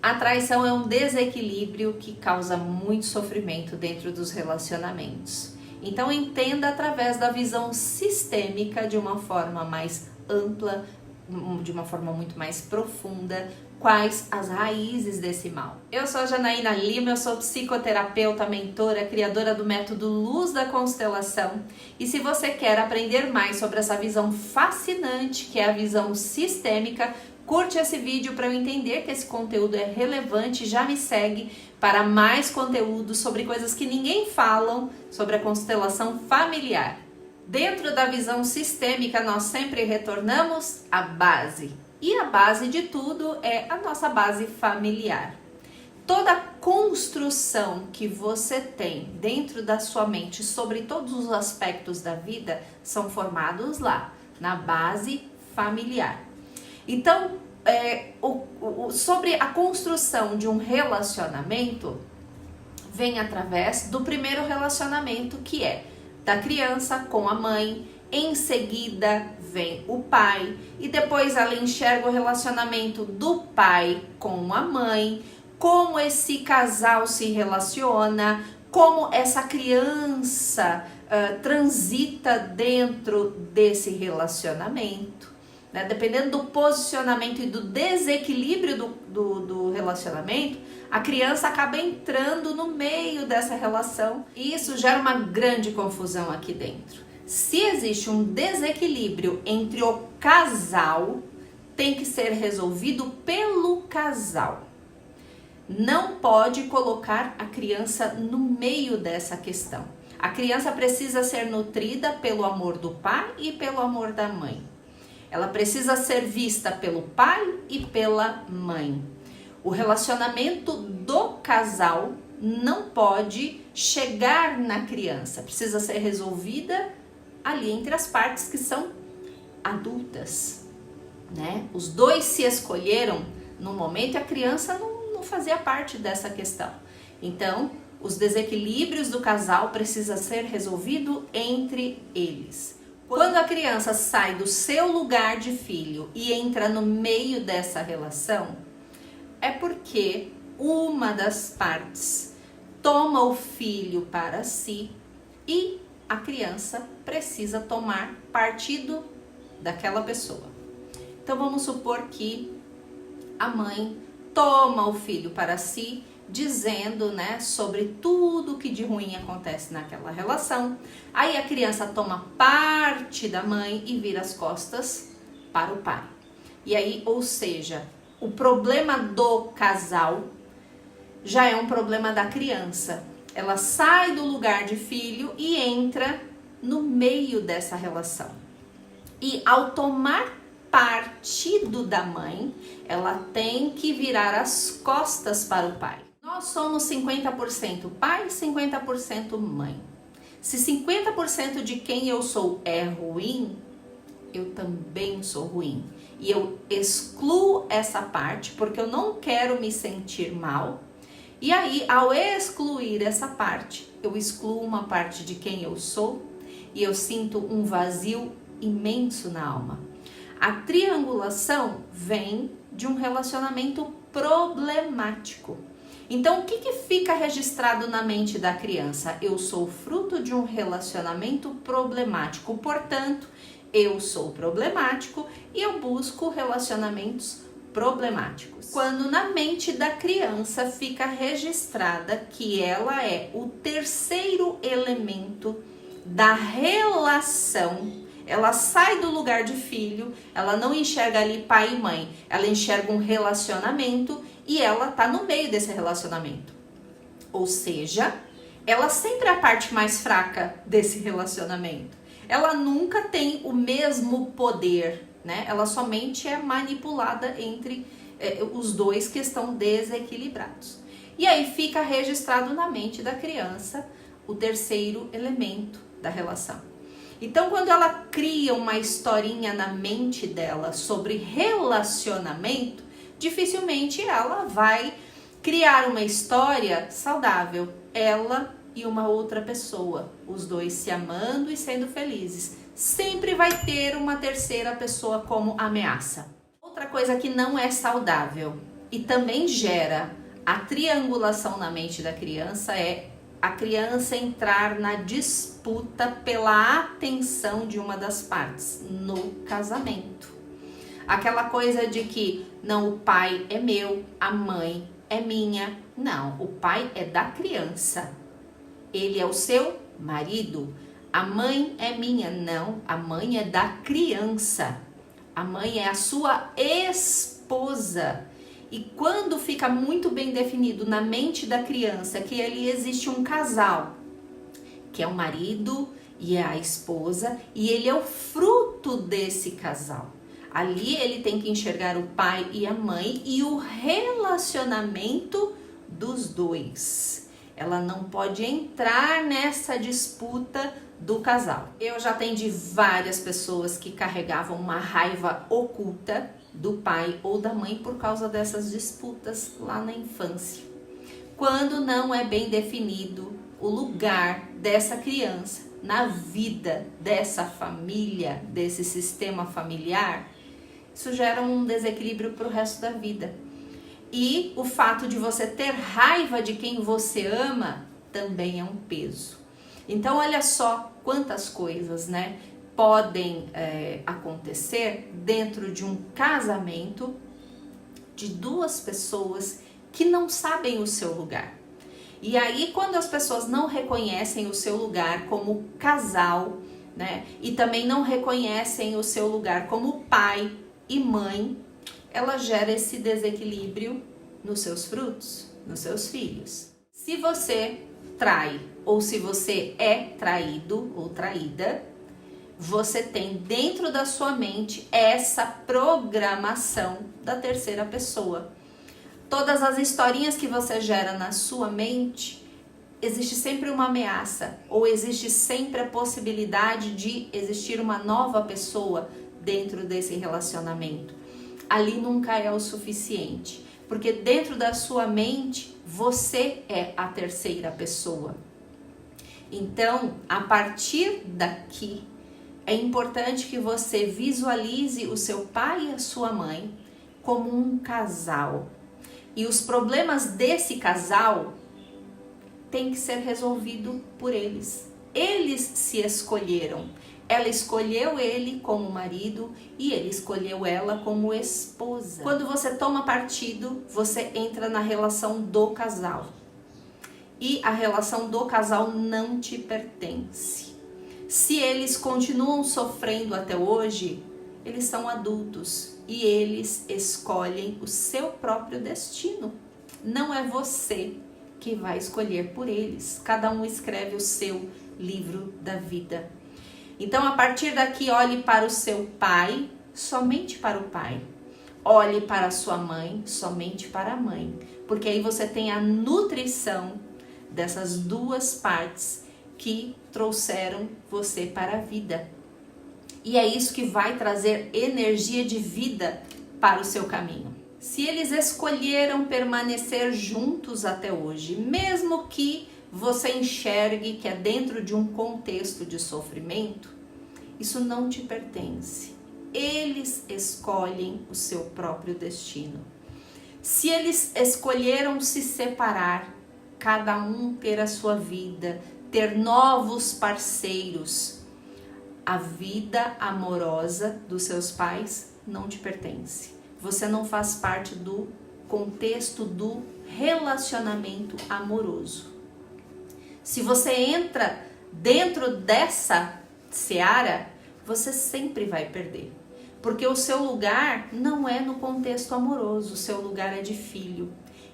A traição é um desequilíbrio que causa muito sofrimento dentro dos relacionamentos. Então entenda através da visão sistêmica de uma forma mais ampla, de uma forma muito mais profunda, quais as raízes desse mal. Eu sou a Janaína Lima, eu sou psicoterapeuta, mentora, criadora do método Luz da Constelação. E se você quer aprender mais sobre essa visão fascinante, que é a visão sistêmica, curte esse vídeo para eu entender que esse conteúdo é relevante. Já me segue para mais conteúdo sobre coisas que ninguém falam sobre a constelação familiar. Dentro da visão sistêmica, nós sempre retornamos à base. E a base de tudo é a nossa base familiar. Toda construção que você tem dentro da sua mente sobre todos os aspectos da vida são formados lá, na base familiar. Então, sobre a construção de um relacionamento, vem através do primeiro relacionamento, que é da criança com a mãe. Em seguida vem o pai, e depois ela enxerga o relacionamento do pai com a mãe, como esse casal se relaciona, como essa criança transita dentro desse relacionamento, né? Dependendo do posicionamento e do desequilíbrio do relacionamento, a criança acaba entrando no meio dessa relação, e isso gera uma grande confusão aqui dentro. Se existe um desequilíbrio entre o casal, tem que ser resolvido pelo casal. Não pode colocar a criança no meio dessa questão. A criança precisa ser nutrida pelo amor do pai e pelo amor da mãe. Ela precisa ser vista pelo pai e pela mãe. O relacionamento do casal não pode chegar na criança. Precisa ser resolvida ali entre as partes que são adultas, né? Os dois se escolheram no momento e a criança não fazia parte dessa questão. Então, os desequilíbrios do casal precisam ser resolvidos entre eles. Quando a criança sai do seu lugar de filho e entra no meio dessa relação, é porque uma das partes toma o filho para si e a criança precisa tomar partido daquela pessoa. Então vamos supor que a mãe toma o filho para si, dizendo, né, sobre tudo que de ruim acontece naquela relação. Aí a criança toma parte da mãe e vira as costas para o pai. E aí, ou seja, o problema do casal já é um problema da criança. Ela sai do lugar de filho e entra no meio dessa relação. E ao tomar partido da mãe, ela tem que virar as costas para o pai. Nós somos 50% pai, 50% mãe. Se 50% de quem eu sou é ruim, eu também sou ruim. E eu excluo essa parte porque eu não quero me sentir mal. E aí, ao excluir essa parte, eu excluo uma parte de quem eu sou e eu sinto um vazio imenso na alma. A triangulação vem de um relacionamento problemático. Então, o que fica registrado na mente da criança? Eu sou fruto de um relacionamento problemático, portanto, eu sou problemático e eu busco relacionamentos problemáticos. Quando na mente da criança fica registrada que ela é o terceiro elemento da relação, ela sai do lugar de filho, ela não enxerga ali pai e mãe, ela enxerga um relacionamento e ela tá no meio desse relacionamento. Ou seja, ela sempre é a parte mais fraca desse relacionamento. Ela nunca tem o mesmo poder, né? Ela somente é manipulada entre os dois que estão desequilibrados. E aí fica registrado na mente da criança o terceiro elemento da relação. Então, quando ela cria uma historinha na mente dela sobre relacionamento, dificilmente ela vai criar uma história saudável. Ela e uma outra pessoa, os dois se amando e sendo felizes. Sempre vai ter uma terceira pessoa como ameaça. Outra coisa que não é saudável, e também gera a triangulação na mente da criança, é a criança entrar na disputa pela atenção de uma das partes no casamento. Aquela coisa de que não, o pai é meu, a mãe é minha. Não, o pai é da criança. Ele é o seu marido. A mãe é minha. Não, a mãe é da criança. A mãe é a sua esposa. E quando fica muito bem definido na mente da criança que ali existe um casal, que é o marido e é a esposa, e ele é o fruto desse casal. Ali ele tem que enxergar o pai e a mãe e o relacionamento dos dois. Ela não pode entrar nessa disputa do casal. Eu já atendi várias pessoas que carregavam uma raiva oculta do pai ou da mãe por causa dessas disputas lá na infância. Quando não é bem definido o lugar dessa criança na vida dessa família, desse sistema familiar, isso gera um desequilíbrio para o resto da vida. E o fato de você ter raiva de quem você ama também é um peso. Então olha só quantas coisas, né, podem acontecer dentro de um casamento de duas pessoas que não sabem o seu lugar. E aí quando as pessoas não reconhecem o seu lugar como casal, né, e também não reconhecem o seu lugar como pai e mãe, ela gera esse desequilíbrio nos seus frutos, nos seus filhos. Se você trai ou se você é traído ou traída, você tem dentro da sua mente essa programação da terceira pessoa. Todas as historinhas que você gera na sua mente, existe sempre uma ameaça ou existe sempre a possibilidade de existir uma nova pessoa dentro desse relacionamento. Ali nunca é o suficiente, porque dentro da sua mente você é a terceira pessoa. Então, a partir daqui, é importante que você visualize o seu pai e a sua mãe como um casal. E os problemas desse casal têm que ser resolvidos por eles. Eles se escolheram. Ela escolheu ele como marido e ele escolheu ela como esposa. Quando você toma partido, você entra na relação do casal. E a relação do casal não te pertence. Se eles continuam sofrendo até hoje, eles são adultos e eles escolhem o seu próprio destino. Não é você que vai escolher por eles. Cada um escreve o seu livro da vida. Então, a partir daqui, olhe para o seu pai, somente para o pai. Olhe para a sua mãe, somente para a mãe. Porque aí você tem a nutrição dessas duas partes que trouxeram você para a vida. E é isso que vai trazer energia de vida para o seu caminho. Se eles escolheram permanecer juntos até hoje, mesmo que você enxergue que é dentro de um contexto de sofrimento, isso não te pertence. Eles escolhem o seu próprio destino. Se eles escolheram se separar, cada um ter a sua vida, ter novos parceiros, a vida amorosa dos seus pais não te pertence. Você não faz parte do contexto do relacionamento amoroso. Se você entra dentro dessa seara, você sempre vai perder. Porque o seu lugar não é no contexto amoroso, o seu lugar é de filho.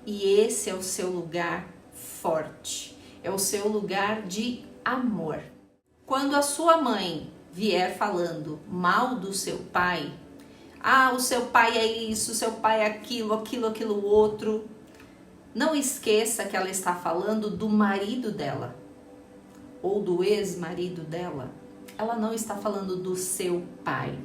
E esse é o seu lugar forte, é o seu lugar de amor. Quando a sua mãe vier falando mal do seu pai, o seu pai é isso, o seu pai é aquilo outro, não esqueça que ela está falando do marido dela ou do ex-marido dela. Ela não está falando do seu pai.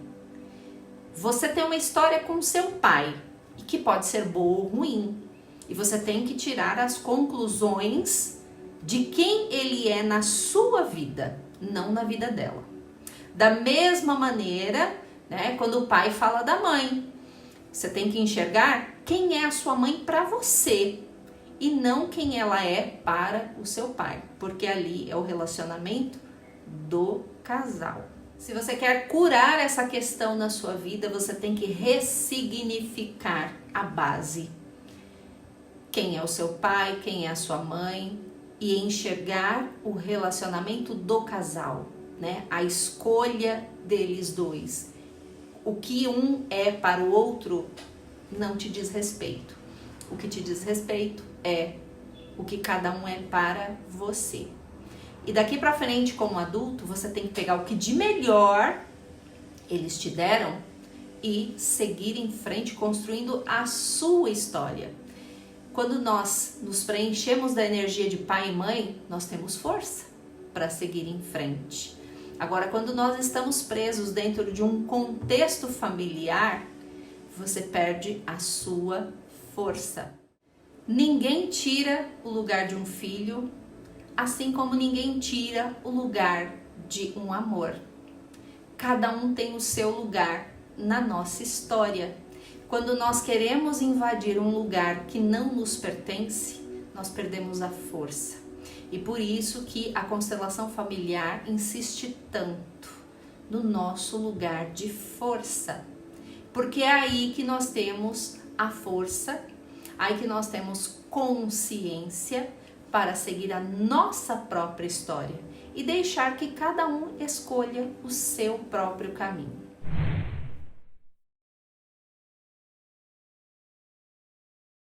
Você tem uma história com seu pai, e que pode ser boa ou ruim, e você tem que tirar as conclusões de quem ele é na sua vida, não na vida dela. Da mesma maneira, né, quando o pai fala da mãe, você tem que enxergar quem é a sua mãe para você e não quem ela é para o seu pai, porque ali é o relacionamento do casal. Se você quer curar essa questão na sua vida, você tem que ressignificar a base. Quem é o seu pai, quem é a sua mãe, e enxergar o relacionamento do casal, né? A escolha deles dois. O que um é para o outro não te diz respeito. O que te diz respeito é o que cada um é para você. E daqui para frente, como adulto, você tem que pegar o que de melhor eles te deram e seguir em frente construindo a sua história. Quando nós nos preenchemos da energia de pai e mãe, nós temos força para seguir em frente. Agora, quando nós estamos presos dentro de um contexto familiar, você perde a sua força. Ninguém tira o lugar de um filho, assim como ninguém tira o lugar de um amor. Cada um tem o seu lugar na nossa história. Quando nós queremos invadir um lugar que não nos pertence, nós perdemos a força. E por isso que a constelação familiar insiste tanto no nosso lugar de força. Porque é aí que nós temos a força, aí que nós temos consciência para seguir a nossa própria história e deixar que cada um escolha o seu próprio caminho.